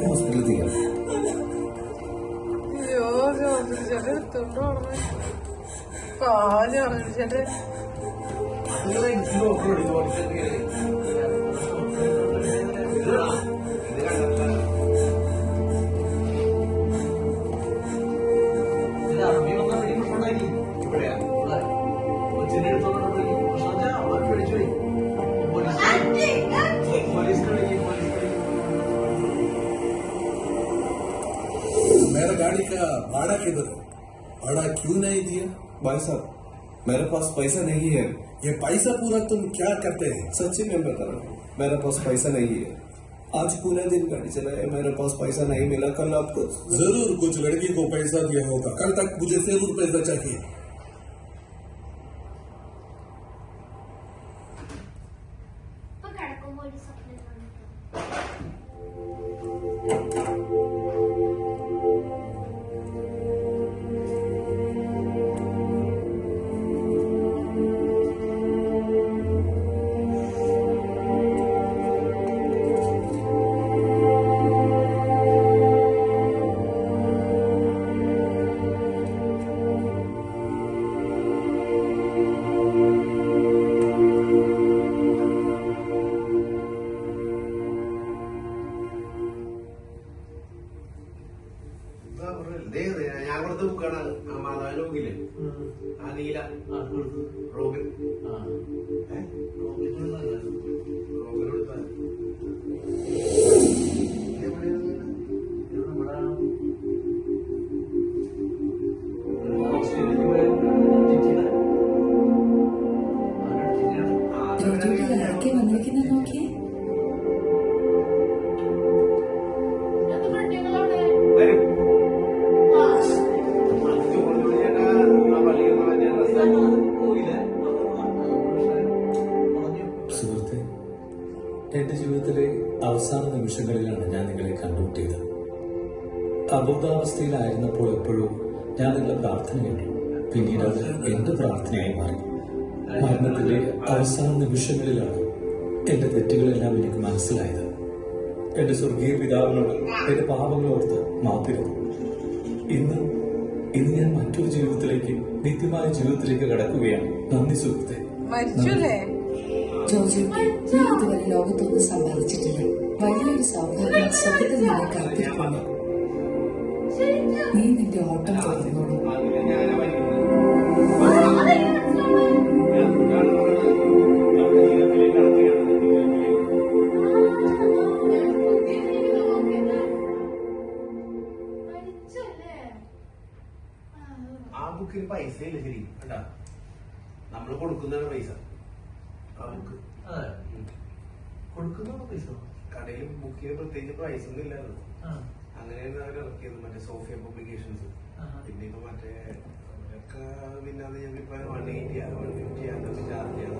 ഹോസ്പിറ്റലിൽ എത്തിക്കാം. मेरा गाड़ी का भाड़ा किधर है? भाड़ा क्यों नहीं दिया? भाई साहब, मेरे पास पैसा नहीं है. ये पैसा पूरा तुम क्या करते हैं? सच्ची में बता रहा हूँ, मेरे पास पैसा नहीं है. आज पूरे दिन गाड़ी चलाया, मेरे पास पैसा नहीं मिला. कल आपको जरूर कुछ लड़की को पैसा दिया होगा. कल तक मुझे जरूर पैसा चाहिए. ഞാൻ കൊടുത്ത ബുക്കാണ് മാധവന്റെ ബുക്കില്ലേ, ആ നീല റോബിൻ നോക്കിയേ. സുഹൃത്തെ, എന്റെ ജീവിതത്തിലെ അവസാന നിമിഷങ്ങളിലാണ് ഞാൻ നിങ്ങളെ കണ്ടുമുട്ടിയത്. അബോധാവസ്ഥയിലായിരുന്നപ്പോൾ എപ്പോഴും ഞാൻ നിങ്ങളുടെ പ്രാർത്ഥന കേട്ടു. പിന്നീട് അത് എന്റെ പ്രാർത്ഥനയായി മാറി. മരണത്തിന്റെ അവസാന നിമിഷങ്ങളിലാണ് എന്റെ തെറ്റുകളെല്ലാം എനിക്ക് മനസ്സിലായത്. എന്റെ സ്വർഗീയ പിതാവിനോട് എന്റെ പാപങ്ങളോർത്ത് മാപ്പിരുന്നു. ഇന്ന് ഞാൻ മറ്റൊരു ജീവിതത്തിലേക്ക്, നിത്യമായ ജീവിതത്തിലേക്ക് കടക്കുകയാണ്. നന്ദി സുഹൃത്തെ. ജോജോയ്ക്ക് ഞാൻ ഇതുവരെ ലോകത്തൊന്നും സമ്പാദിച്ചിട്ടില്ല. വലിയൊരു സൗഭാഗ്യം സ്വന്തത്തിൽ നിന്നെ കാത്തിരിക്കുന്നു. നീ നിന്റെ ഓട്ടം തുടർന്നോളൂ. ആ ബുക്കിന് പൈസ ഇല്ല. ശരി കണ്ടാ, നമ്മള് കൊടുക്കുന്നതാണ് പൈസ. ആ ബുക്ക് കൊടുക്കുന്ന പൈസ കടയിൽ ബുക്കിന് പ്രത്യേകിച്ച് പ്രൈസ് ഒന്നും ഇല്ലായിരുന്നു. അങ്ങനെയാണ് അവർ ഇറക്കിയത്, മറ്റേ സോഫിയ പബ്ലിക്കേഷൻസ്. പിന്നെ ഇപ്പൊ മറ്റേ പിന്നെ അത് ഞങ്ങൾക്ക് 180 150 ചാർജ് ചെയ്യാൻ